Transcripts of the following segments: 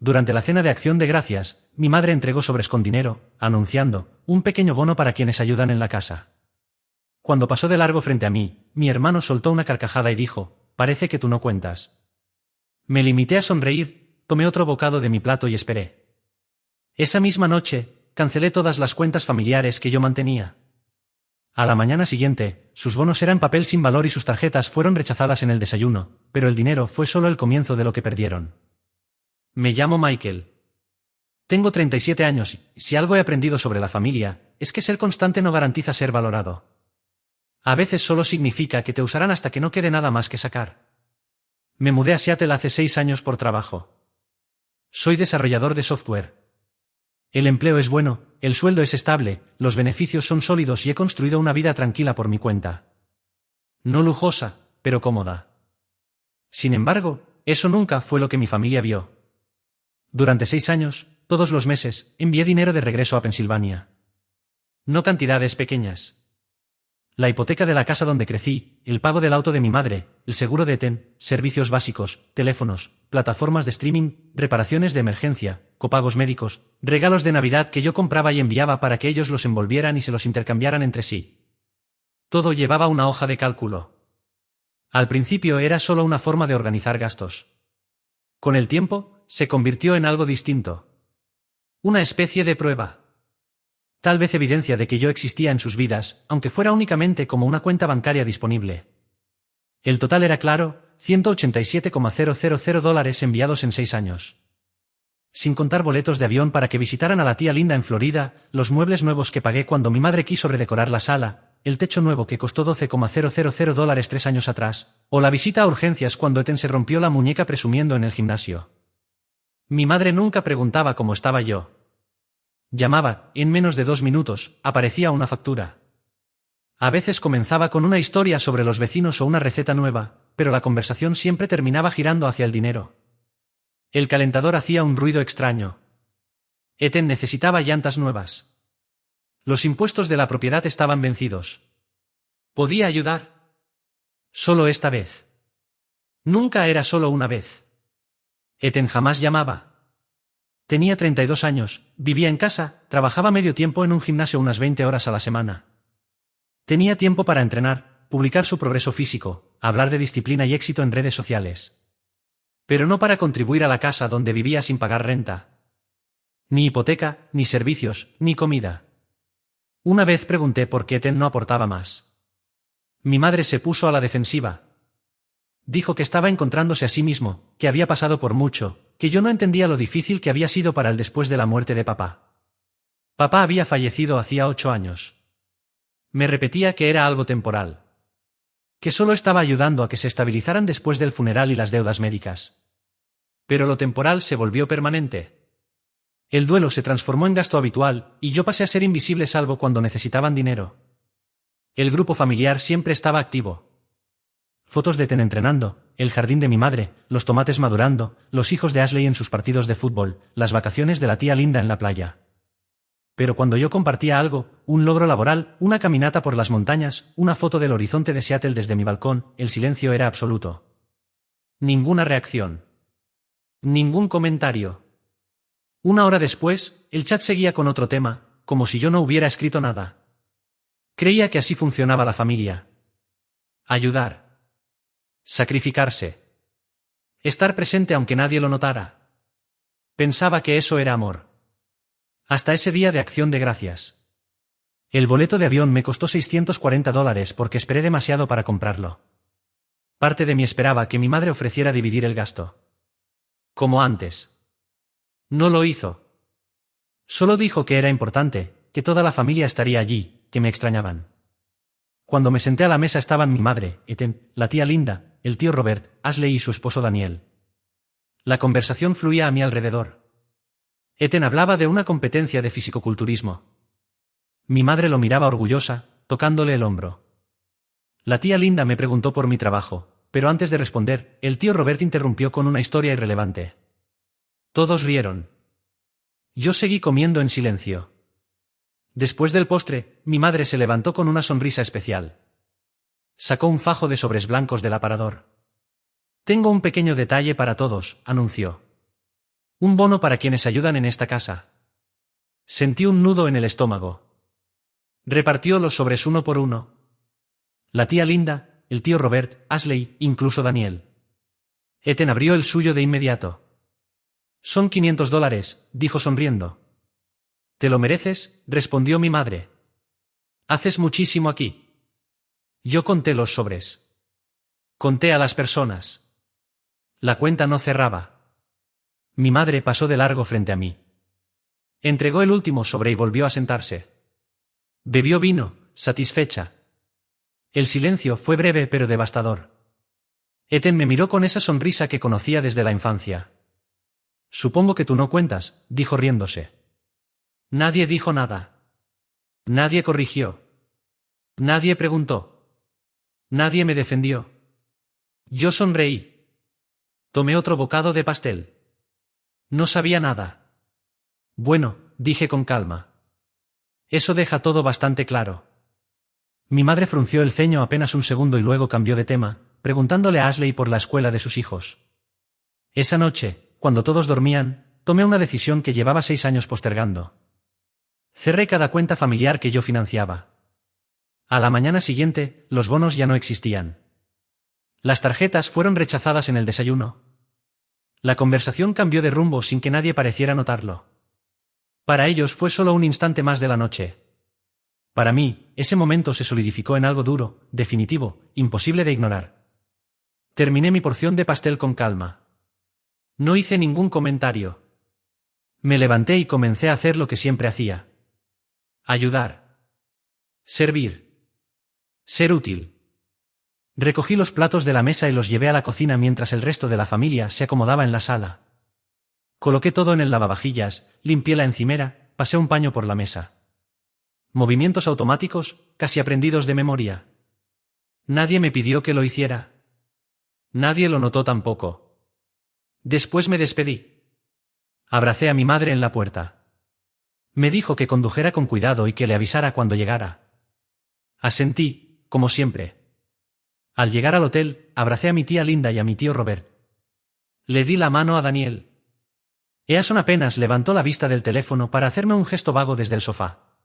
Durante la cena de Acción de Gracias, mi madre entregó sobres con dinero, anunciando un pequeño bono para quienes ayudan en la casa. Cuando pasó de largo frente a mí, mi hermano soltó una carcajada y dijo: «Parece que tú no cuentas». Me limité a sonreír, tomé otro bocado de mi plato y esperé. Esa misma noche, cancelé todas las cuentas familiares que yo mantenía. A la mañana siguiente, sus bonos eran papel sin valor y sus tarjetas fueron rechazadas en el desayuno, pero el dinero fue solo el comienzo de lo que perdieron. Me llamo Michael. Tengo 37 años y, si algo he aprendido sobre la familia, es que ser constante no garantiza ser valorado. A veces solo significa que te usarán hasta que no quede nada más que sacar. Me mudé a Seattle hace 6 años por trabajo. Soy desarrollador de software. El empleo es bueno, el sueldo es estable, los beneficios son sólidos y he construido una vida tranquila por mi cuenta. No lujosa, pero cómoda. Sin embargo, eso nunca fue lo que mi familia vio. Durante 6 años, todos los meses, envié dinero de regreso a Pensilvania. No cantidades pequeñas. La hipoteca de la casa donde crecí, el pago del auto de mi madre, el seguro de ETEN, servicios básicos, teléfonos, plataformas de streaming, reparaciones de emergencia, copagos médicos, regalos de Navidad que yo compraba y enviaba para que ellos los envolvieran y se los intercambiaran entre sí. Todo llevaba una hoja de cálculo. Al principio era solo una forma de organizar gastos. Con el tiempo, se convirtió en algo distinto. Una especie de prueba. Tal vez evidencia de que yo existía en sus vidas, aunque fuera únicamente como una cuenta bancaria disponible. El total era claro, $187,000 enviados en 6 años. Sin contar boletos de avión para que visitaran a la tía Linda en Florida, los muebles nuevos que pagué cuando mi madre quiso redecorar la sala, el techo nuevo que costó $12,000 3 años atrás, o la visita a urgencias cuando Ethan se rompió la muñeca presumiendo en el gimnasio. Mi madre nunca preguntaba cómo estaba yo. Llamaba, en menos de 2 minutos, aparecía una factura. A veces comenzaba con una historia sobre los vecinos o una receta nueva, pero la conversación siempre terminaba girando hacia el dinero. El calentador hacía un ruido extraño. Ethan necesitaba llantas nuevas. Los impuestos de la propiedad estaban vencidos. ¿Podía ayudar? Solo esta vez. Nunca era solo una vez. Ethan jamás llamaba. Tenía 32 años, vivía en casa, trabajaba medio tiempo en un gimnasio unas 20 horas a la semana. Tenía tiempo para entrenar, publicar su progreso físico, hablar de disciplina y éxito en redes sociales. Pero no para contribuir a la casa donde vivía sin pagar renta. Ni hipoteca, ni servicios, ni comida. Una vez pregunté por qué Ethan no aportaba más. Mi madre se puso a la defensiva. Dijo que estaba encontrándose a sí mismo, que había pasado por mucho, que yo no entendía lo difícil que había sido para él después de la muerte de papá. Papá había fallecido hacía 8 años. Me repetía que era algo temporal. Que solo estaba ayudando a que se estabilizaran después del funeral y las deudas médicas. Pero lo temporal se volvió permanente. El duelo se transformó en gasto habitual, y yo pasé a ser invisible salvo cuando necesitaban dinero. El grupo familiar siempre estaba activo. Fotos de Ethan entrenando, el jardín de mi madre, los tomates madurando, los hijos de Ashley en sus partidos de fútbol, las vacaciones de la tía Linda en la playa. Pero cuando yo compartía algo, un logro laboral, una caminata por las montañas, una foto del horizonte de Seattle desde mi balcón, el silencio era absoluto. Ninguna reacción. Ningún comentario. Una hora después, el chat seguía con otro tema, como si yo no hubiera escrito nada. Creía que así funcionaba la familia. Ayudar. Sacrificarse. Estar presente aunque nadie lo notara. Pensaba que eso era amor. Hasta ese día de Acción de Gracias. El boleto de avión me costó $640 porque esperé demasiado para comprarlo. Parte de mí esperaba que mi madre ofreciera dividir el gasto. Como antes. No lo hizo. Solo dijo que era importante, que toda la familia estaría allí, que me extrañaban. Cuando me senté a la mesa estaban mi madre, Ethan, la tía Linda, el tío Robert, Ashley y su esposo Daniel. La conversación fluía a mi alrededor. Ethan hablaba de una competencia de fisicoculturismo. Mi madre lo miraba orgullosa, tocándole el hombro. La tía Linda me preguntó por mi trabajo, pero antes de responder, el tío Robert interrumpió con una historia irrelevante. Todos rieron. Yo seguí comiendo en silencio. Después del postre, mi madre se levantó con una sonrisa especial. Sacó un fajo de sobres blancos del aparador. Tengo un pequeño detalle para todos, anunció. Un bono para quienes ayudan en esta casa. Sentí un nudo en el estómago. Repartió los sobres uno por uno. La tía Linda, el tío Robert, Ashley, incluso Daniel. Ethan abrió el suyo de inmediato. «Son $500», dijo sonriendo. «Te lo mereces», respondió mi madre. «Haces muchísimo aquí». Yo conté los sobres. Conté a las personas. La cuenta no cerraba. Mi madre pasó de largo frente a mí. Entregó el último sobre y volvió a sentarse. Bebió vino, satisfecha. El silencio fue breve pero devastador. Ethan me miró con esa sonrisa que conocía desde la infancia. «Supongo que tú no cuentas», dijo riéndose. Nadie dijo nada. Nadie corrigió. Nadie preguntó. Nadie me defendió. Yo sonreí. Tomé otro bocado de pastel. No sabía nada. «Bueno», dije con calma. «Eso deja todo bastante claro». Mi madre frunció el ceño apenas un segundo y luego cambió de tema, preguntándole a Ashley por la escuela de sus hijos. Esa noche, cuando todos dormían, tomé una decisión que llevaba 6 años postergando. Cerré cada cuenta familiar que yo financiaba. A la mañana siguiente, los bonos ya no existían. Las tarjetas fueron rechazadas en el desayuno. La conversación cambió de rumbo sin que nadie pareciera notarlo. Para ellos fue solo un instante más de la noche. Para mí, ese momento se solidificó en algo duro, definitivo, imposible de ignorar. Terminé mi porción de pastel con calma. No hice ningún comentario. Me levanté y comencé a hacer lo que siempre hacía. Ayudar. Servir. Ser útil. Recogí los platos de la mesa y los llevé a la cocina mientras el resto de la familia se acomodaba en la sala. Coloqué todo en el lavavajillas, limpié la encimera, pasé un paño por la mesa. Movimientos automáticos, casi aprendidos de memoria. Nadie me pidió que lo hiciera. Nadie lo notó tampoco. Después me despedí. Abracé a mi madre en la puerta. Me dijo que condujera con cuidado y que le avisara cuando llegara. Asentí, como siempre. Al llegar al hotel, abracé a mi tía Linda y a mi tío Robert. Le di la mano a Daniel. Eason apenas levantó la vista del teléfono para hacerme un gesto vago desde el sofá.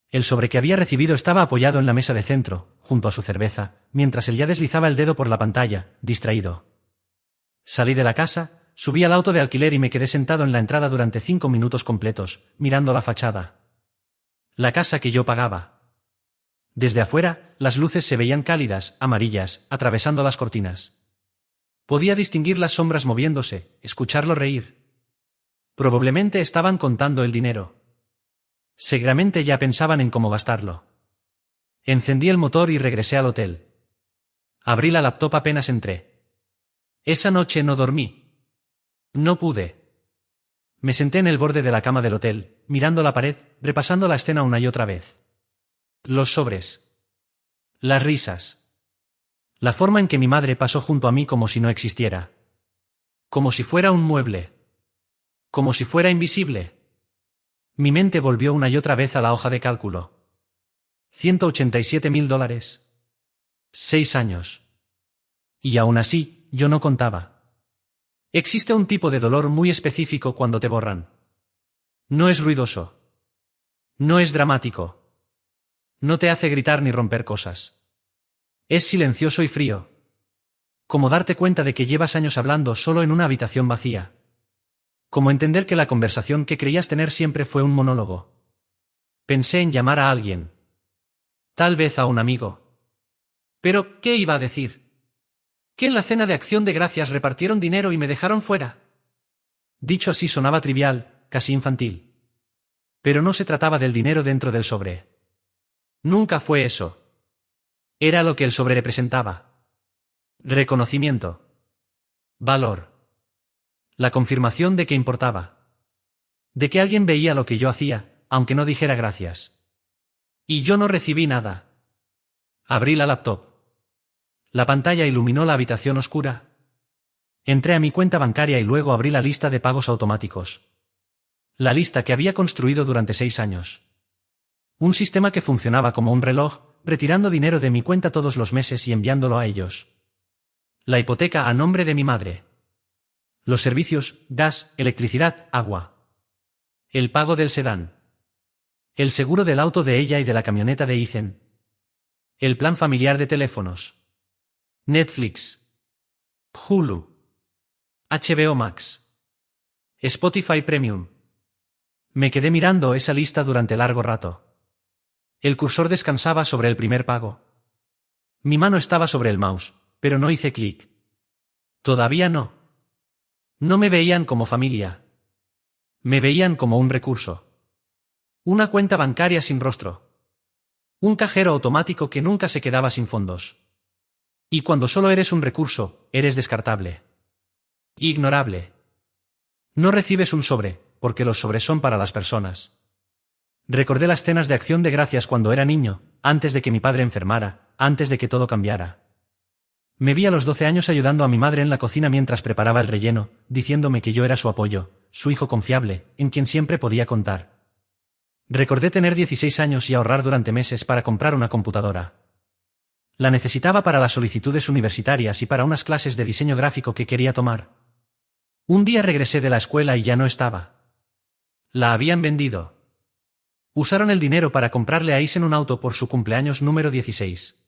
El sobre que había recibido estaba apoyado en la mesa de centro, junto a su cerveza, mientras él ya deslizaba el dedo por la pantalla, distraído. Salí de la casa, subí al auto de alquiler y me quedé sentado en la entrada durante 5 minutos completos, mirando la fachada. La casa que yo pagaba. Desde afuera, las luces se veían cálidas, amarillas, atravesando las cortinas. Podía distinguir las sombras moviéndose, escucharlo reír. Probablemente estaban contando el dinero. Seguramente ya pensaban en cómo gastarlo. Encendí el motor y regresé al hotel. Abrí la laptop apenas entré. Esa noche no dormí. No pude. Me senté en el borde de la cama del hotel, mirando la pared, repasando la escena una y otra vez. Los sobres. Las risas. La forma en que mi madre pasó junto a mí como si no existiera. Como si fuera un mueble. Como si fuera invisible. Mi mente volvió una y otra vez a la hoja de cálculo. $187.000. 6 años. Y aún así, yo no contaba. Existe un tipo de dolor muy específico cuando te borran. No es ruidoso. No es dramático. No te hace gritar ni romper cosas. Es silencioso y frío. Como darte cuenta de que llevas años hablando solo en una habitación vacía. Como entender que la conversación que creías tener siempre fue un monólogo. Pensé en llamar a alguien. Tal vez a un amigo. Pero, ¿qué iba a decir? ¿Que en la cena de Acción de Gracias repartieron dinero y me dejaron fuera? Dicho así sonaba trivial, casi infantil. Pero no se trataba del dinero dentro del sobre. Nunca fue eso. Era lo que el sobre representaba. Reconocimiento. Valor. La confirmación de que importaba. De que alguien veía lo que yo hacía, aunque no dijera gracias. Y yo no recibí nada. Abrí la laptop. La pantalla iluminó la habitación oscura. Entré a mi cuenta bancaria y luego abrí la lista de pagos automáticos. La lista que había construido durante 6 años. Un sistema que funcionaba como un reloj, retirando dinero de mi cuenta todos los meses y enviándolo a ellos. La hipoteca a nombre de mi madre. Los servicios, gas, electricidad, agua. El pago del sedán. El seguro del auto de ella y de la camioneta de Ethan. El plan familiar de teléfonos. Netflix. Hulu. HBO Max. Spotify Premium. Me quedé mirando esa lista durante largo rato. El cursor descansaba sobre el primer pago. Mi mano estaba sobre el mouse, pero no hice clic. Todavía no. No me veían como familia. Me veían como un recurso. Una cuenta bancaria sin rostro. Un cajero automático que nunca se quedaba sin fondos. Y cuando solo eres un recurso, eres descartable. Ignorable. No recibes un sobre, porque los sobres son para las personas. Recordé las cenas de Acción de Gracias cuando era niño, antes de que mi padre enfermara, antes de que todo cambiara. Me vi a los 12 años ayudando a mi madre en la cocina mientras preparaba el relleno, diciéndome que yo era su apoyo, su hijo confiable, en quien siempre podía contar. Recordé tener 16 años y ahorrar durante meses para comprar una computadora. La necesitaba para las solicitudes universitarias y para unas clases de diseño gráfico que quería tomar. Un día regresé de la escuela y ya no estaba. La habían vendido. Usaron el dinero para comprarle a Isen un auto por su cumpleaños número 16.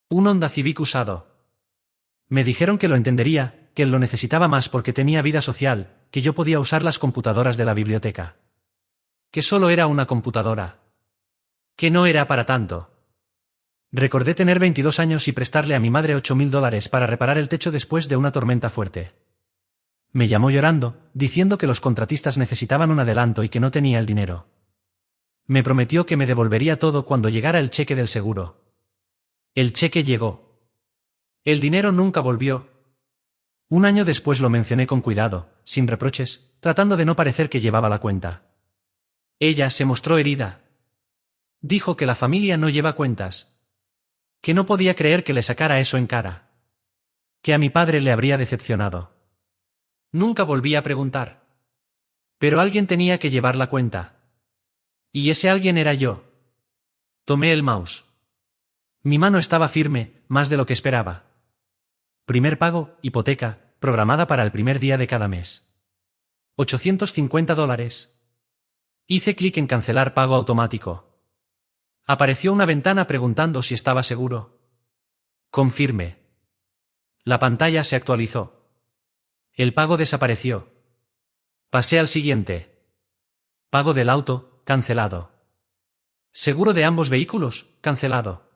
Un Honda Civic usado. Me dijeron que lo entendería, que él lo necesitaba más porque tenía vida social, que yo podía usar las computadoras de la biblioteca. Que solo era una computadora. Que no era para tanto. Recordé tener 22 años y prestarle a mi madre $8.000 para reparar el techo después de una tormenta fuerte. Me llamó llorando, diciendo que los contratistas necesitaban un adelanto y que no tenía el dinero. Me prometió que me devolvería todo cuando llegara el cheque del seguro. El cheque llegó. El dinero nunca volvió. Un año después lo mencioné con cuidado, sin reproches, tratando de no parecer que llevaba la cuenta. Ella se mostró herida. Dijo que la familia no lleva cuentas. Que no podía creer que le sacara eso en cara. Que a mi padre le habría decepcionado. Nunca volví a preguntar. Pero alguien tenía que llevar la cuenta. Y ese alguien era yo. Tomé el mouse. Mi mano estaba firme, más de lo que esperaba. Primer pago, hipoteca, programada para el primer día de cada mes. $850. Hice clic en cancelar pago automático. Apareció una ventana preguntando si estaba seguro. Confirme. La pantalla se actualizó. El pago desapareció. Pasé al siguiente. Pago del auto, cancelado. Seguro de ambos vehículos, cancelado.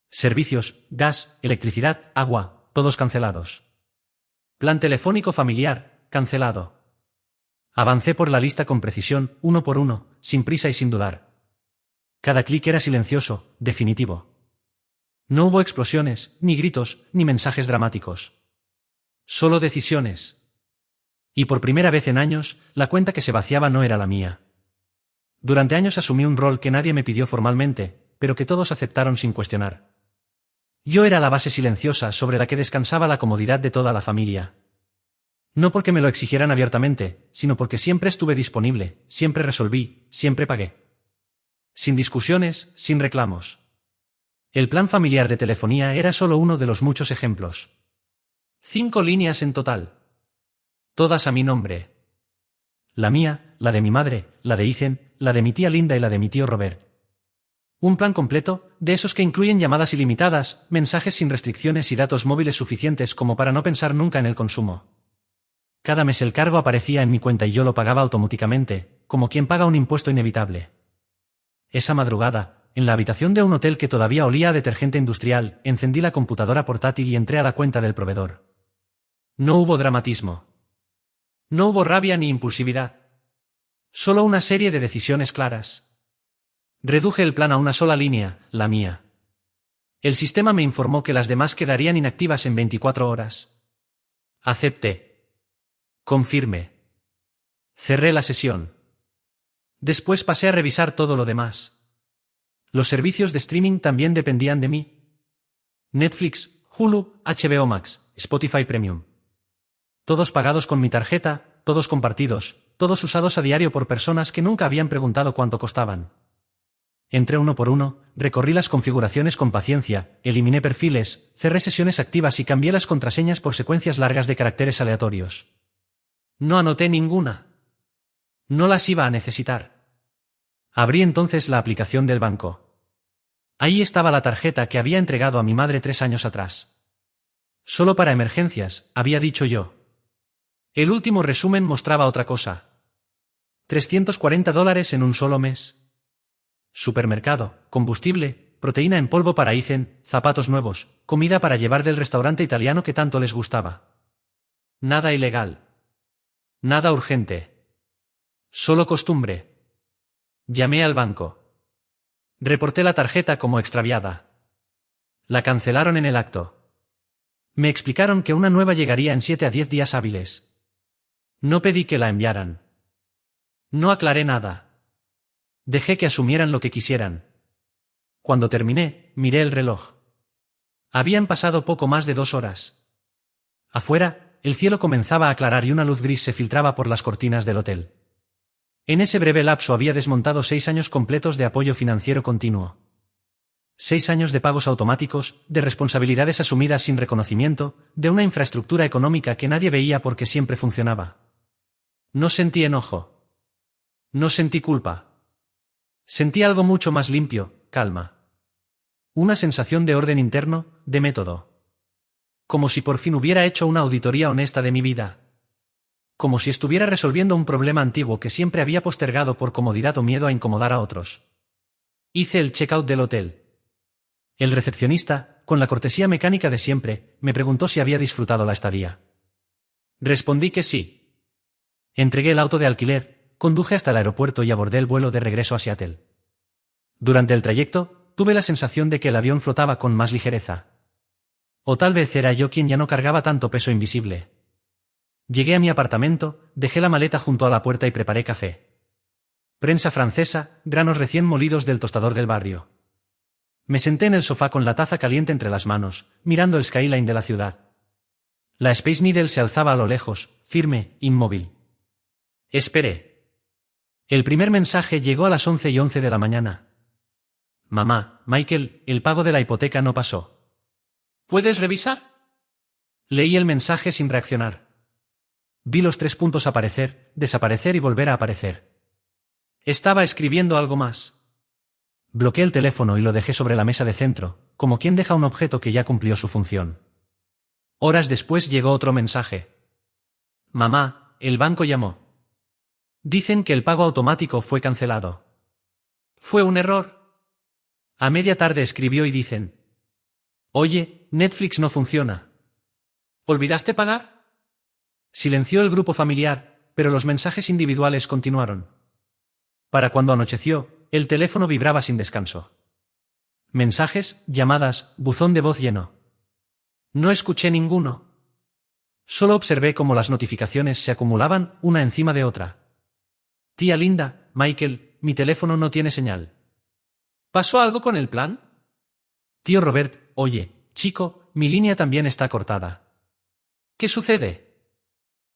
Servicios, gas, electricidad, agua, todos cancelados. Plan telefónico familiar, cancelado. Avancé por la lista con precisión, uno por uno, sin prisa y sin dudar. Cada clic era silencioso, definitivo. No hubo explosiones, ni gritos, ni mensajes dramáticos. Solo decisiones. Y por primera vez en años, la cuenta que se vaciaba no era la mía. Durante años asumí un rol que nadie me pidió formalmente, pero que todos aceptaron sin cuestionar. Yo era la base silenciosa sobre la que descansaba la comodidad de toda la familia. No porque me lo exigieran abiertamente, sino porque siempre estuve disponible, siempre resolví, siempre pagué. Sin discusiones, sin reclamos. El plan familiar de telefonía era solo uno de los muchos ejemplos. 5 líneas en total. Todas a mi nombre. La mía, la de mi madre, la de Ethan, la de mi tía Linda y la de mi tío Robert. Un plan completo, de esos que incluyen llamadas ilimitadas, mensajes sin restricciones y datos móviles suficientes como para no pensar nunca en el consumo. Cada mes el cargo aparecía en mi cuenta y yo lo pagaba automáticamente, como quien paga un impuesto inevitable. Esa madrugada, en la habitación de un hotel que todavía olía a detergente industrial, encendí la computadora portátil y entré a la cuenta del proveedor. No hubo dramatismo. No hubo rabia ni impulsividad. Solo una serie de decisiones claras. Reduje el plan a una sola línea, la mía. El sistema me informó que las demás quedarían inactivas en 24 horas. Acepté. Confirmé. Cerré la sesión. Después pasé a revisar todo lo demás. Los servicios de streaming también dependían de mí. Netflix, Hulu, HBO Max, Spotify Premium. Todos pagados con mi tarjeta, todos compartidos, todos usados a diario por personas que nunca habían preguntado cuánto costaban. Entré uno por uno, recorrí las configuraciones con paciencia, eliminé perfiles, cerré sesiones activas y cambié las contraseñas por secuencias largas de caracteres aleatorios. No anoté ninguna. No las iba a necesitar. Abrí entonces la aplicación del banco. Ahí estaba la tarjeta que había entregado a mi madre 3 años atrás. Solo para emergencias, había dicho yo. El último resumen mostraba otra cosa. $340 en un solo mes. Supermercado, combustible, proteína en polvo para Ethan, zapatos nuevos, comida para llevar del restaurante italiano que tanto les gustaba. Nada ilegal. Nada urgente. Solo costumbre. Llamé al banco. Reporté la tarjeta como extraviada. La cancelaron en el acto. Me explicaron que una nueva llegaría en 7 a 10 días hábiles. No pedí que la enviaran. No aclaré nada. Dejé que asumieran lo que quisieran. Cuando terminé, miré el reloj. Habían pasado poco más de 2 horas. Afuera, el cielo comenzaba a aclarar y una luz gris se filtraba por las cortinas del hotel. En ese breve lapso había desmontado 6 años completos de apoyo financiero continuo. 6 años de pagos automáticos, de responsabilidades asumidas sin reconocimiento, de una infraestructura económica que nadie veía porque siempre funcionaba. No sentí enojo. No sentí culpa. Sentí algo mucho más limpio, calma. Una sensación de orden interno, de método. Como si por fin hubiera hecho una auditoría honesta de mi vida. Como si estuviera resolviendo un problema antiguo que siempre había postergado por comodidad o miedo a incomodar a otros. Hice el checkout del hotel. El recepcionista, con la cortesía mecánica de siempre, me preguntó si había disfrutado la estadía. Respondí que sí. Entregué el auto de alquiler, conduje hasta el aeropuerto y abordé el vuelo de regreso a Seattle. Durante el trayecto, tuve la sensación de que el avión flotaba con más ligereza. O tal vez era yo quien ya no cargaba tanto peso invisible. Llegué a mi apartamento, dejé la maleta junto a la puerta y preparé café. Prensa francesa, granos recién molidos del tostador del barrio. Me senté en el sofá con la taza caliente entre las manos, mirando el skyline de la ciudad. La Space Needle se alzaba a lo lejos, firme, inmóvil. Esperé. El primer mensaje llegó a las 11:11 de la mañana. Mamá, Michael, el pago de la hipoteca no pasó. ¿Puedes revisar? Leí el mensaje sin reaccionar. Vi los 3 puntos aparecer, desaparecer y volver a aparecer. Estaba escribiendo algo más. Bloqueé el teléfono y lo dejé sobre la mesa de centro, como quien deja un objeto que ya cumplió su función. Horas después llegó otro mensaje. Mamá, el banco llamó. Dicen que el pago automático fue cancelado. ¿Fue un error? A media tarde escribió y dicen. Oye, Netflix no funciona. ¿Olvidaste pagar? Silenció el grupo familiar, pero los mensajes individuales continuaron. Para cuando anocheció, el teléfono vibraba sin descanso. Mensajes, llamadas, buzón de voz lleno. No escuché ninguno. Solo observé cómo las notificaciones se acumulaban una encima de otra. Tía Linda, Michael, mi teléfono no tiene señal. ¿Pasó algo con el plan? Tío Robert, oye, chico, mi línea también está cortada. ¿Qué sucede?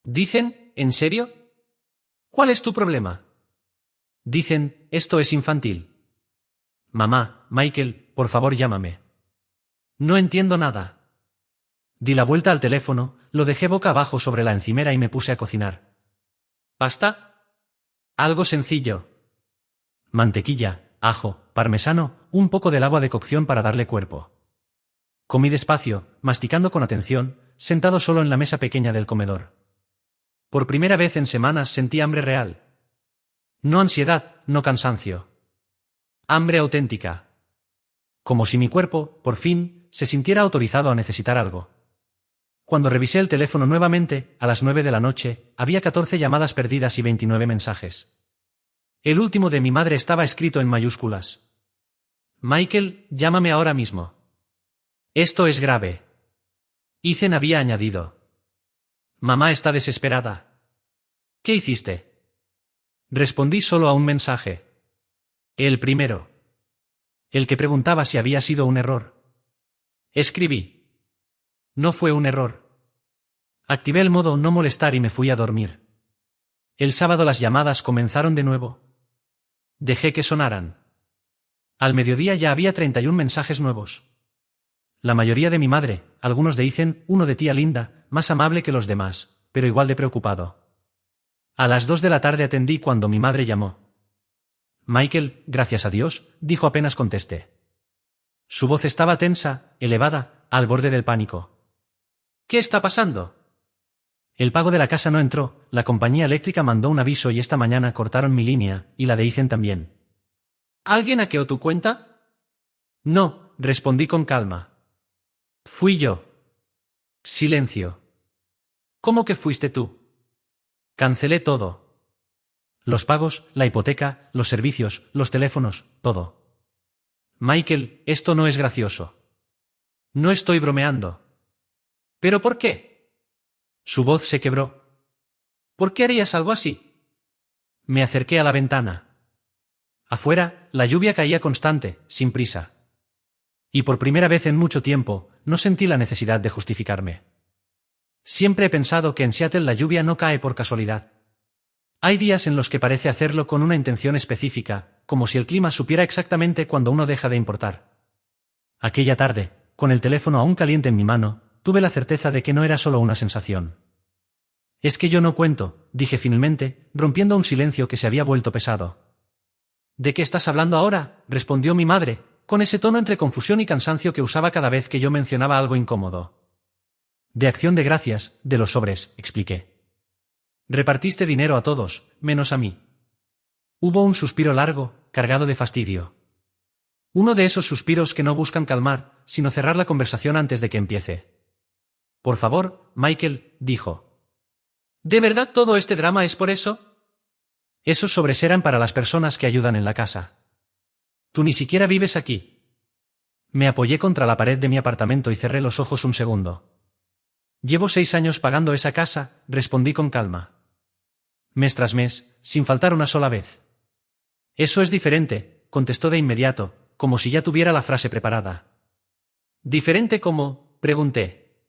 Dicen, ¿en serio? ¿Cuál es tu problema? Dicen, esto es infantil. Mamá, Michael, por favor llámame. No entiendo nada. Di la vuelta al teléfono, lo dejé boca abajo sobre la encimera y me puse a cocinar. ¿Pasta? Algo sencillo. Mantequilla, ajo, parmesano, un poco del agua de cocción para darle cuerpo. Comí despacio, masticando con atención, sentado solo en la mesa pequeña del comedor. Por primera vez en semanas sentí hambre real. No ansiedad, no cansancio. Hambre auténtica. Como si mi cuerpo, por fin, se sintiera autorizado a necesitar algo. Cuando revisé el teléfono nuevamente, a las 9 de la noche, había 14 llamadas perdidas y 29 mensajes. El último de mi madre estaba escrito en mayúsculas. Michael, llámame ahora mismo. Esto es grave. Ethan había añadido. Mamá está desesperada. ¿Qué hiciste? Respondí solo a un mensaje. El primero. El que preguntaba si había sido un error. Escribí. No fue un error. Activé el modo no molestar y me fui a dormir. El sábado las llamadas comenzaron de nuevo. Dejé que sonaran. Al mediodía ya había 31 mensajes nuevos. La mayoría de mi madre, algunos de Ethan, uno de tía Linda, más amable que los demás, pero igual de preocupado. A las 2 de la tarde atendí cuando mi madre llamó. Michael, gracias a Dios, dijo apenas contesté. Su voz estaba tensa, elevada, al borde del pánico. ¿Qué está pasando? El pago de la casa no entró, la compañía eléctrica mandó un aviso y esta mañana cortaron mi línea, y la de Ethan también. ¿Alguien hackeó tu cuenta? No, respondí con calma. Fui yo. Silencio. ¿Cómo que fuiste tú? Cancelé todo. Los pagos, la hipoteca, los servicios, los teléfonos, todo. Michael, esto no es gracioso. No estoy bromeando. ¿Pero por qué? Su voz se quebró. ¿Por qué harías algo así? Me acerqué a la ventana. Afuera, la lluvia caía constante, sin prisa. Y por primera vez en mucho tiempo, no sentí la necesidad de justificarme. Siempre he pensado que en Seattle la lluvia no cae por casualidad. Hay días en los que parece hacerlo con una intención específica, como si el clima supiera exactamente cuando uno deja de importar. Aquella tarde, con el teléfono aún caliente en mi mano, tuve la certeza de que no era solo una sensación. Es que yo no cuento, dije finalmente, rompiendo un silencio que se había vuelto pesado. ¿De qué estás hablando ahora?, respondió mi madre, con ese tono entre confusión y cansancio que usaba cada vez que yo mencionaba algo incómodo. De acción de gracias, de los sobres, expliqué. Repartiste dinero a todos, menos a mí. Hubo un suspiro largo, cargado de fastidio. Uno de esos suspiros que no buscan calmar, sino cerrar la conversación antes de que empiece. Por favor, Michael, dijo. ¿De verdad todo este drama es por eso? Esos sobres eran para las personas que ayudan en la casa. Tú ni siquiera vives aquí. Me apoyé contra la pared de mi apartamento y cerré los ojos un segundo. Llevo 6 años pagando esa casa, respondí con calma. Mes tras mes, sin faltar una sola vez. Eso es diferente, contestó de inmediato, como si ya tuviera la frase preparada. ¿Diferente cómo?, pregunté.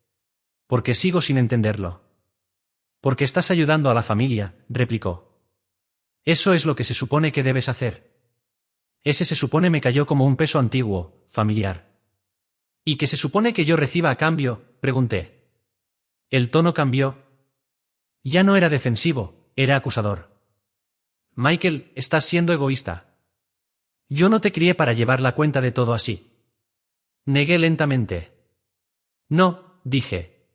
Porque sigo sin entenderlo. Porque estás ayudando a la familia, replicó. Eso es lo que se supone que debes hacer. Ese se supone me cayó como un peso antiguo, familiar. ¿Y qué se supone que yo reciba a cambio?, pregunté. El tono cambió. Ya no era defensivo, era acusador. Michael, estás siendo egoísta. Yo no te crié para llevar la cuenta de todo así. Negué lentamente. No, dije.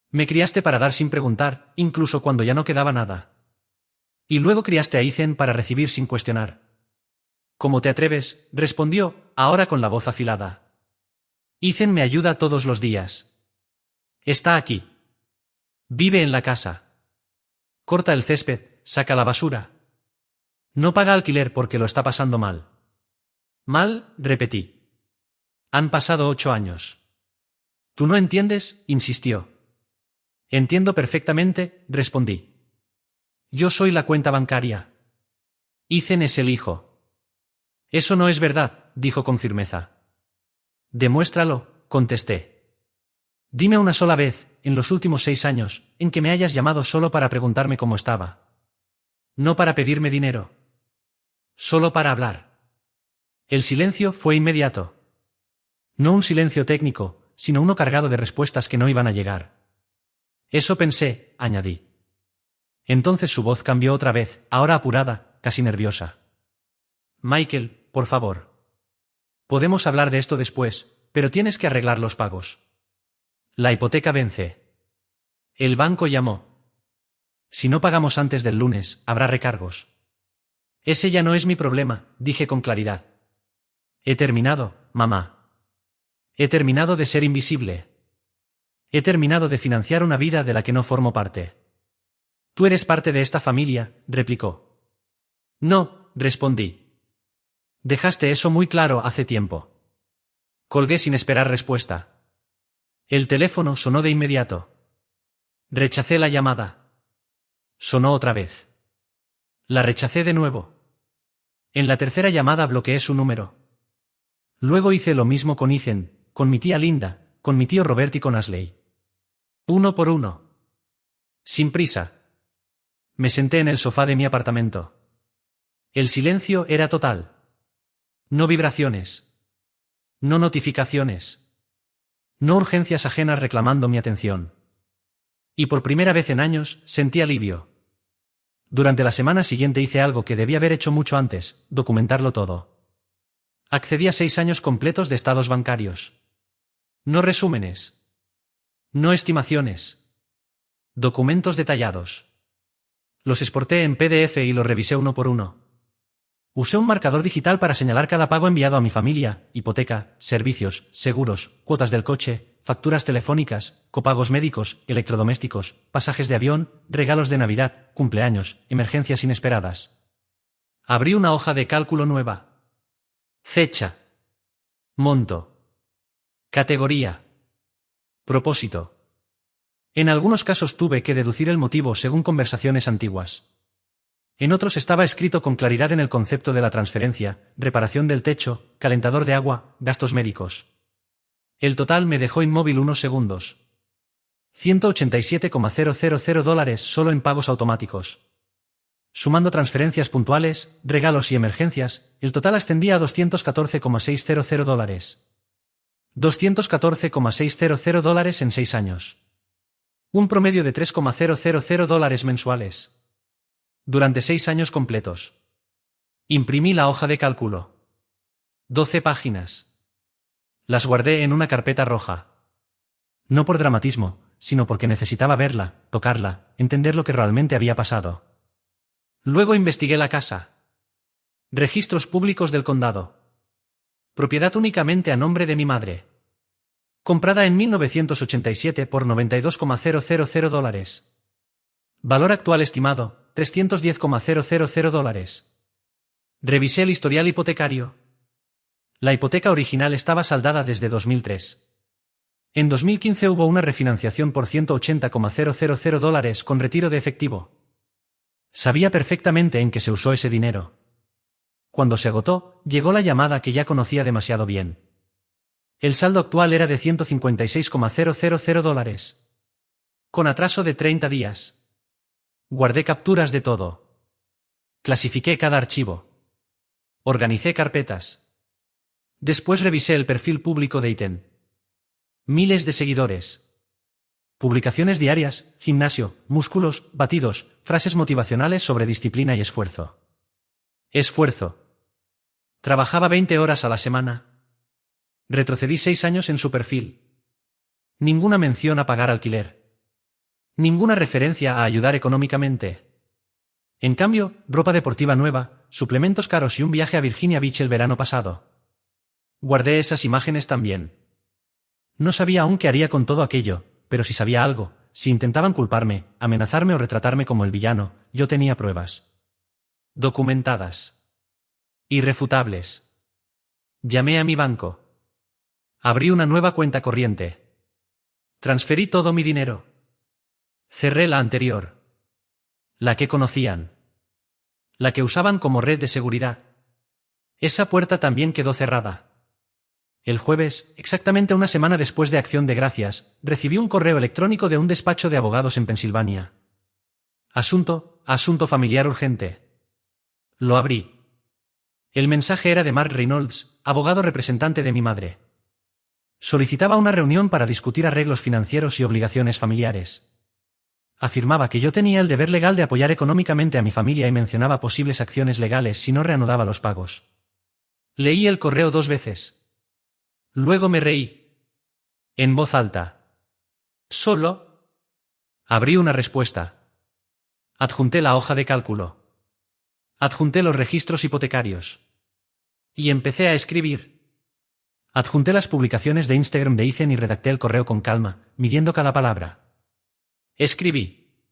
Me criaste para dar sin preguntar, incluso cuando ya no quedaba nada. Y luego criaste a Ethan para recibir sin cuestionar. ¿Cómo te atreves?, respondió, ahora con la voz afilada. Ethan me ayuda todos los días. Está aquí. Vive en la casa. Corta el césped, saca la basura. No paga alquiler porque lo está pasando mal. ¿Mal?, repetí. Han pasado 8 años. ¿Tú no entiendes?, insistió. Entiendo perfectamente, respondí. Yo soy la cuenta bancaria. Ethan es el hijo. Eso no es verdad, dijo con firmeza. Demuéstralo, contesté. Dime una sola vez, en los últimos 6 años, en que me hayas llamado solo para preguntarme cómo estaba. No para pedirme dinero. Solo para hablar. El silencio fue inmediato. No un silencio técnico, sino uno cargado de respuestas que no iban a llegar. Eso pensé, añadí. Entonces su voz cambió otra vez, ahora apurada, casi nerviosa. Michael, por favor. Podemos hablar de esto después, pero tienes que arreglar los pagos. La hipoteca vence. El banco llamó. Si no pagamos antes del lunes, habrá recargos. Ese ya no es mi problema, dije con claridad. He terminado, mamá. He terminado de ser invisible. He terminado de financiar una vida de la que no formo parte. Tú eres parte de esta familia, replicó. No, respondí. Dejaste eso muy claro hace tiempo. Colgué sin esperar respuesta. El teléfono sonó de inmediato. Rechacé la llamada. Sonó otra vez. La rechacé de nuevo. En la tercera llamada bloqueé su número. Luego hice lo mismo con Ethan, con mi tía Linda, con mi tío Robert y con Ashley. Uno por uno. Sin prisa. Me senté en el sofá de mi apartamento. El silencio era total. No vibraciones. No notificaciones. No urgencias ajenas reclamando mi atención. Y por primera vez en años, sentí alivio. Durante la semana siguiente hice algo que debía haber hecho mucho antes, documentarlo todo. Accedí a 6 años completos de estados bancarios. No resúmenes. No estimaciones. Documentos detallados. Los exporté en PDF y los revisé uno por uno. Usé un marcador digital para señalar cada pago enviado a mi familia: hipoteca, servicios, seguros, cuotas del coche, facturas telefónicas, copagos médicos, electrodomésticos, pasajes de avión, regalos de Navidad, cumpleaños, emergencias inesperadas. Abrí una hoja de cálculo nueva. Fecha. Monto. Categoría. Propósito. En algunos casos tuve que deducir el motivo según conversaciones antiguas. En otros estaba escrito con claridad en el concepto de la transferencia: reparación del techo, calentador de agua, gastos médicos. El total me dejó inmóvil unos segundos. $187,000 solo en pagos automáticos. Sumando transferencias puntuales, regalos y emergencias, el total ascendía a $214,600. $214,600 en 6 años. Un promedio de $3,000 mensuales. Durante 6 años completos. Imprimí la hoja de cálculo. 12 páginas. Las guardé en una carpeta roja. No por dramatismo, sino porque necesitaba verla, tocarla, entender lo que realmente había pasado. Luego investigué la casa. Registros públicos del condado. Propiedad únicamente a nombre de mi madre. Comprada en 1987 por $92,000. Valor actual estimado: $310,000. Revisé el historial hipotecario. La hipoteca original estaba saldada desde 2003. En 2015 hubo una refinanciación por $180,000 con retiro de efectivo. Sabía perfectamente en qué se usó ese dinero. Cuando se agotó, llegó la llamada que ya conocía demasiado bien. El saldo actual era de $156,000. Con atraso de 30 días. Guardé capturas de todo. Clasifiqué cada archivo. Organicé carpetas. Después revisé el perfil público de ítem. Miles de seguidores. Publicaciones diarias, gimnasio, músculos, batidos, frases motivacionales sobre disciplina y esfuerzo. Esfuerzo. Trabajaba 20 horas a la semana. Retrocedí 6 años en su perfil. Ninguna mención a pagar alquiler. Ninguna referencia a ayudar económicamente. En cambio, ropa deportiva nueva, suplementos caros y un viaje a Virginia Beach el verano pasado. Guardé esas imágenes también. No sabía aún qué haría con todo aquello, pero si sabía algo, si intentaban culparme, amenazarme o retratarme como el villano, yo tenía pruebas. Documentadas. Irrefutables. Llamé a mi banco. Abrí una nueva cuenta corriente. Transferí todo mi dinero. Cerré la anterior. La que conocían. La que usaban como red de seguridad. Esa puerta también quedó cerrada. El jueves, exactamente una semana después de Acción de Gracias, recibí un correo electrónico de un despacho de abogados en Pensilvania. Asunto familiar urgente. Lo abrí. El mensaje era de Mark Reynolds, abogado representante de mi madre. Solicitaba una reunión para discutir arreglos financieros y obligaciones familiares. Afirmaba que yo tenía el deber legal de apoyar económicamente a mi familia y mencionaba posibles acciones legales si no reanudaba los pagos. Leí el correo 2 veces. Luego me reí. En voz alta. ¿Solo? Abrí una respuesta. Adjunté la hoja de cálculo. Adjunté los registros hipotecarios. Y empecé a escribir. Adjunté las publicaciones de Instagram de Ethan y redacté el correo con calma, midiendo cada palabra. Escribí.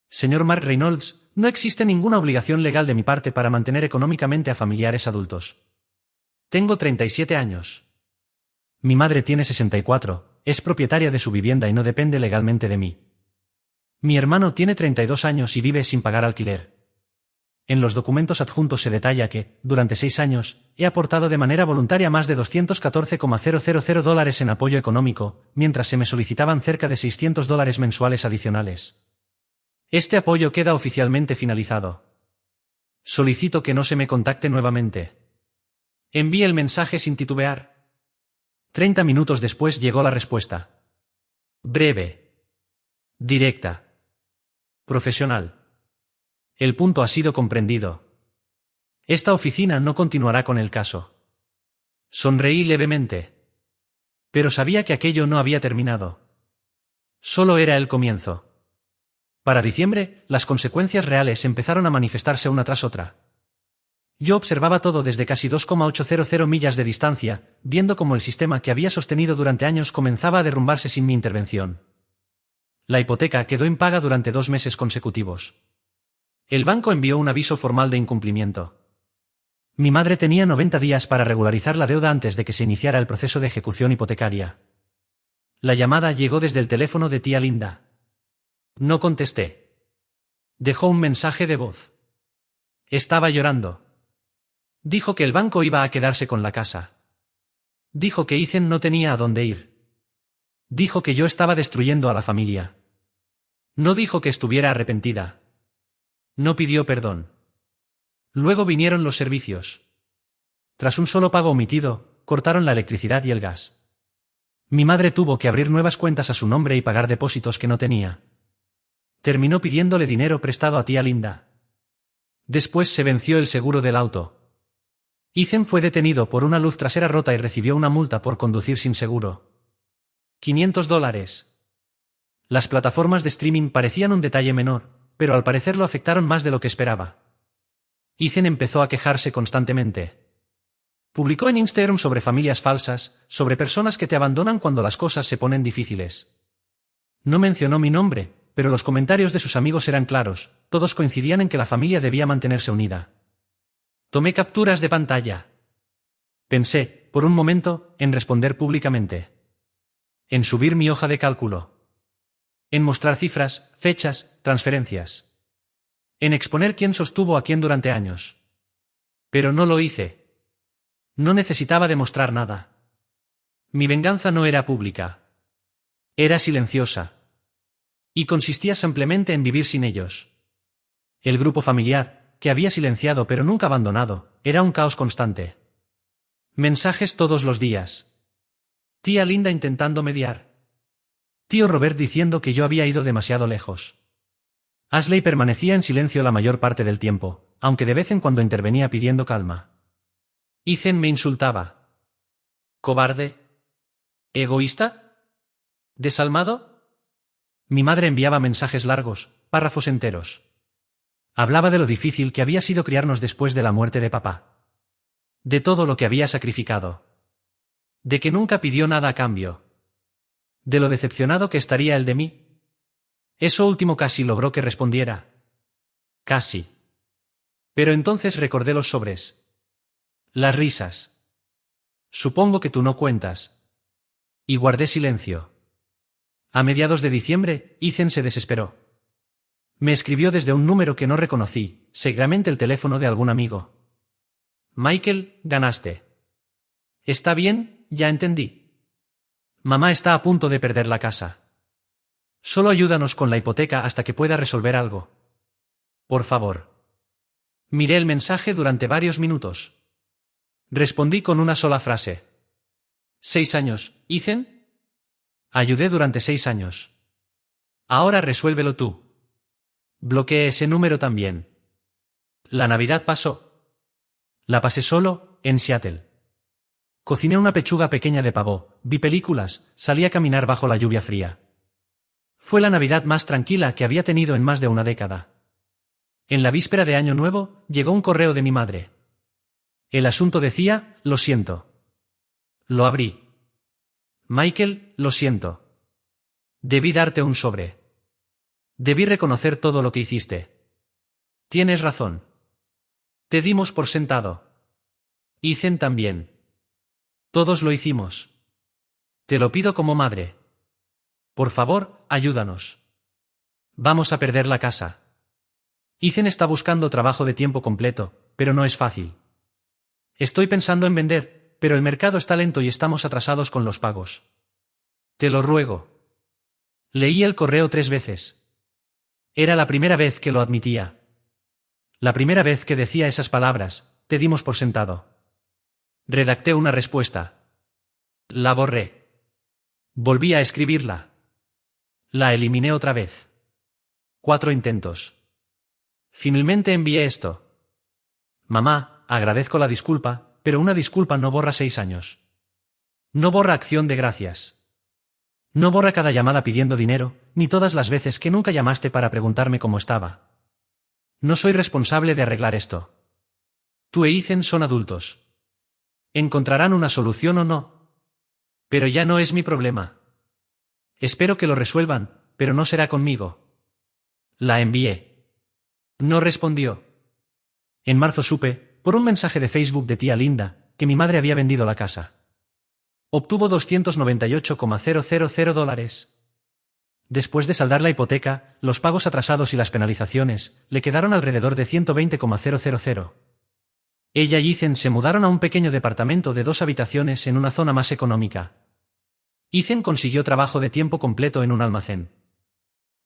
Señor Mark Reynolds, no existe ninguna obligación legal de mi parte para mantener económicamente a familiares adultos. Tengo 37 años. Mi madre tiene 64, es propietaria de su vivienda y no depende legalmente de mí. Mi hermano tiene 32 años y vive sin pagar alquiler. En los documentos adjuntos se detalla que, durante 6 años, he aportado de manera voluntaria más de $214,000 en apoyo económico, mientras se me solicitaban cerca de $600 mensuales adicionales. Este apoyo queda oficialmente finalizado. Solicito que no se me contacte nuevamente. Envíe el mensaje sin titubear. 30 minutos después llegó la respuesta. Breve. Directa. Profesional. El punto ha sido comprendido. Esta oficina no continuará con el caso. Sonreí levemente. Pero sabía que aquello no había terminado. Solo era el comienzo. Para diciembre, las consecuencias reales empezaron a manifestarse una tras otra. Yo observaba todo desde casi 2,800 millas de distancia, viendo cómo el sistema que había sostenido durante años comenzaba a derrumbarse sin mi intervención. La hipoteca quedó impaga durante 2 meses consecutivos. El banco envió un aviso formal de incumplimiento. Mi madre tenía 90 días para regularizar la deuda antes de que se iniciara el proceso de ejecución hipotecaria. La llamada llegó desde el teléfono de tía Linda. No contesté. Dejó un mensaje de voz. Estaba llorando. Dijo que el banco iba a quedarse con la casa. Dijo que Ethan no tenía a dónde ir. Dijo que yo estaba destruyendo a la familia. No dijo que estuviera arrepentida. No pidió perdón. Luego vinieron los servicios. Tras un solo pago omitido, cortaron la electricidad y el gas. Mi madre tuvo que abrir nuevas cuentas a su nombre y pagar depósitos que no tenía. Terminó pidiéndole dinero prestado a tía Linda. Después se venció el seguro del auto. Ethan fue detenido por una luz trasera rota y recibió una multa por conducir sin seguro. $500. Las plataformas de streaming parecían un detalle menor, pero al parecer lo afectaron más de lo que esperaba. Ethan empezó a quejarse constantemente. Publicó en Instagram sobre familias falsas, sobre personas que te abandonan cuando las cosas se ponen difíciles. No mencionó mi nombre, pero los comentarios de sus amigos eran claros, todos coincidían en que la familia debía mantenerse unida. Tomé capturas de pantalla. Pensé, por un momento, en responder públicamente. En subir mi hoja de cálculo. En mostrar cifras, fechas, transferencias. En exponer quién sostuvo a quién durante años. Pero no lo hice. No necesitaba demostrar nada. Mi venganza no era pública. Era silenciosa. Y consistía simplemente en vivir sin ellos. El grupo familiar, que había silenciado pero nunca abandonado, era un caos constante. Mensajes todos los días. Tía Linda intentando mediar. Tío Robert diciendo que yo había ido demasiado lejos. Ashley permanecía en silencio la mayor parte del tiempo, aunque de vez en cuando intervenía pidiendo calma. Ethan me insultaba. ¿Cobarde? ¿Egoísta? ¿Desalmado? Mi madre enviaba mensajes largos, párrafos enteros. Hablaba de lo difícil que había sido criarnos después de la muerte de papá. De todo lo que había sacrificado. De que nunca pidió nada a cambio. De lo decepcionado que estaría él de mí. Eso último casi logró que respondiera. Casi. Pero entonces recordé los sobres. Las risas. Supongo que tú no cuentas. Y guardé silencio. A mediados de diciembre, Ethan se desesperó. Me escribió desde un número que no reconocí, seguramente el teléfono de algún amigo. Michael, ganaste. ¿Está bien? Ya entendí. Mamá está a punto de perder la casa. Solo ayúdanos con la hipoteca hasta que pueda resolver algo. Por favor. Miré el mensaje durante varios minutos. Respondí con una sola frase. 6 años, Ethan. Ayudé durante 6 años. Ahora resuélvelo tú. Bloqueé ese número también. La Navidad pasó. La pasé solo, en Seattle. Cociné una pechuga pequeña de pavo, vi películas, salí a caminar bajo la lluvia fría. Fue la Navidad más tranquila que había tenido en más de una década. En la víspera de Año Nuevo, llegó un correo de mi madre. El asunto decía, lo siento. Lo abrí. Michael, lo siento. Debí darte un sobre. Debí reconocer todo lo que hiciste. Tienes razón. Te dimos por sentado. Ethan también. Todos lo hicimos. Te lo pido como madre. Por favor, ayúdanos. Vamos a perder la casa. Ethan está buscando trabajo de tiempo completo, pero no es fácil. Estoy pensando en vender, pero el mercado está lento y estamos atrasados con los pagos. Te lo ruego. Leí el correo 3 veces. Era la primera vez que lo admitía. La primera vez que decía esas palabras, te dimos por sentado. Redacté una respuesta. La borré. Volví a escribirla. La eliminé otra vez. 4 intentos. Finalmente envié esto. Mamá, agradezco la disculpa, pero una disculpa no borra 6 años. No borra acción de gracias. No borra cada llamada pidiendo dinero, ni todas las veces que nunca llamaste para preguntarme cómo estaba. No soy responsable de arreglar esto. Tú e Ethan son adultos. Encontrarán una solución o no. Pero ya no es mi problema. Espero que lo resuelvan, pero no será conmigo. La envié. No respondió. En marzo supe, por un mensaje de Facebook de tía Linda, que mi madre había vendido la casa. Obtuvo $298,000. Después de saldar la hipoteca, los pagos atrasados y las penalizaciones, le quedaron alrededor de $120,000. Ella y Ethan se mudaron a un pequeño departamento de 2 habitaciones en una zona más económica. Ethan consiguió trabajo de tiempo completo en un almacén.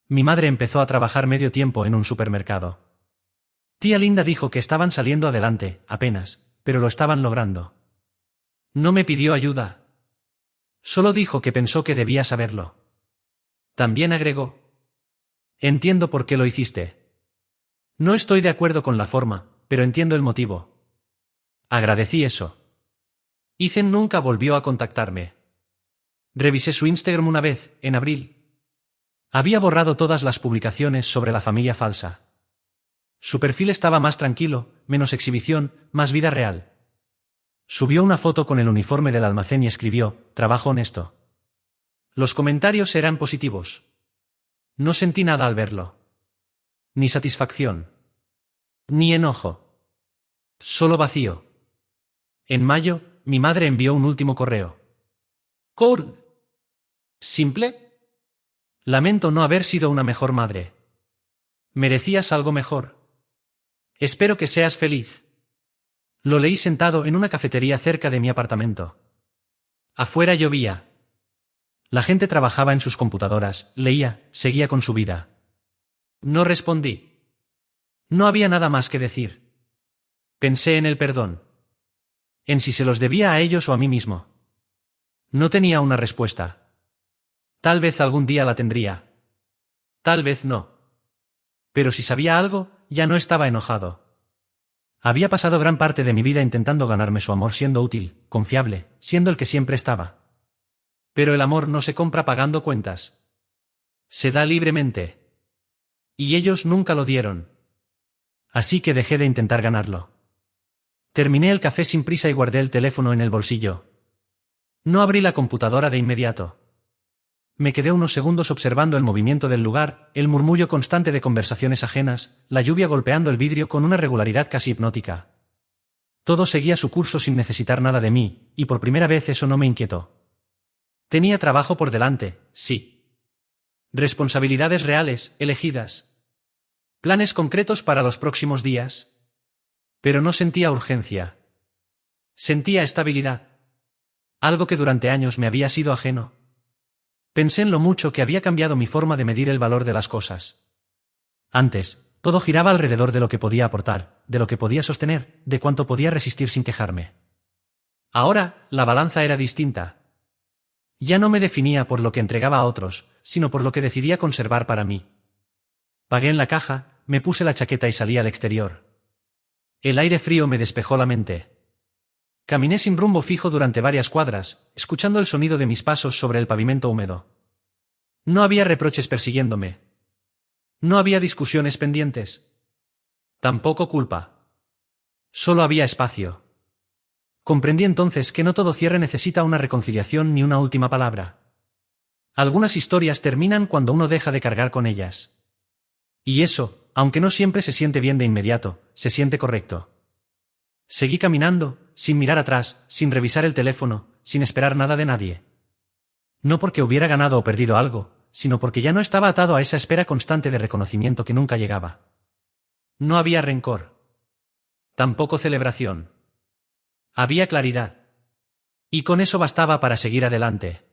Mi madre empezó a trabajar medio tiempo en un supermercado. Tía Linda dijo que estaban saliendo adelante, apenas, pero lo estaban logrando. No me pidió ayuda. Solo dijo que pensó que debía saberlo. También agregó: entiendo por qué lo hiciste. No estoy de acuerdo con la forma, pero entiendo el motivo. Agradecí eso. Ethan nunca volvió a contactarme. Revisé su Instagram una vez, en abril. Había borrado todas las publicaciones sobre la familia falsa. Su perfil estaba más tranquilo, menos exhibición, más vida real. Subió una foto con el uniforme del almacén y escribió: trabajo honesto. Los comentarios eran positivos. No sentí nada al verlo. Ni satisfacción. Ni enojo. Solo vacío. En mayo, mi madre envió un último correo. Cord. ¿Simple? Lamento no haber sido una mejor madre. Merecías algo mejor. Espero que seas feliz. Lo leí sentado en una cafetería cerca de mi apartamento. Afuera llovía. La gente trabajaba en sus computadoras, leía, seguía con su vida. No respondí. No había nada más que decir. Pensé en el perdón. En si se los debía a ellos o a mí mismo. No tenía una respuesta. Tal vez algún día la tendría. Tal vez no. Pero si sabía algo, ya no estaba enojado. Había pasado gran parte de mi vida intentando ganarme su amor siendo útil, confiable, siendo el que siempre estaba. Pero el amor no se compra pagando cuentas. Se da libremente. Y ellos nunca lo dieron. Así que dejé de intentar ganarlo. Terminé el café sin prisa y guardé el teléfono en el bolsillo. No abrí la computadora de inmediato. Me quedé unos segundos observando el movimiento del lugar, el murmullo constante de conversaciones ajenas, la lluvia golpeando el vidrio con una regularidad casi hipnótica. Todo seguía su curso sin necesitar nada de mí, y por primera vez eso no me inquietó. Tenía trabajo por delante, sí. Responsabilidades reales, elegidas. Planes concretos para los próximos días. Pero no sentía urgencia. Sentía estabilidad. Algo que durante años me había sido ajeno. Pensé en lo mucho que había cambiado mi forma de medir el valor de las cosas. Antes, todo giraba alrededor de lo que podía aportar, de lo que podía sostener, de cuánto podía resistir sin quejarme. Ahora, la balanza era distinta. Ya no me definía por lo que entregaba a otros, sino por lo que decidía conservar para mí. Pagué en la caja, me puse la chaqueta y salí al exterior. El aire frío me despejó la mente. Caminé sin rumbo fijo durante varias cuadras, escuchando el sonido de mis pasos sobre el pavimento húmedo. No había reproches persiguiéndome. No había discusiones pendientes. Tampoco culpa. Solo había espacio. Comprendí entonces que no todo cierre necesita una reconciliación ni una última palabra. Algunas historias terminan cuando uno deja de cargar con ellas. Y eso, aunque no siempre se siente bien de inmediato, se siente correcto. Seguí caminando, sin mirar atrás, sin revisar el teléfono, sin esperar nada de nadie. No porque hubiera ganado o perdido algo, sino porque ya no estaba atado a esa espera constante de reconocimiento que nunca llegaba. No había rencor. Tampoco celebración. Había claridad. Y con eso bastaba para seguir adelante.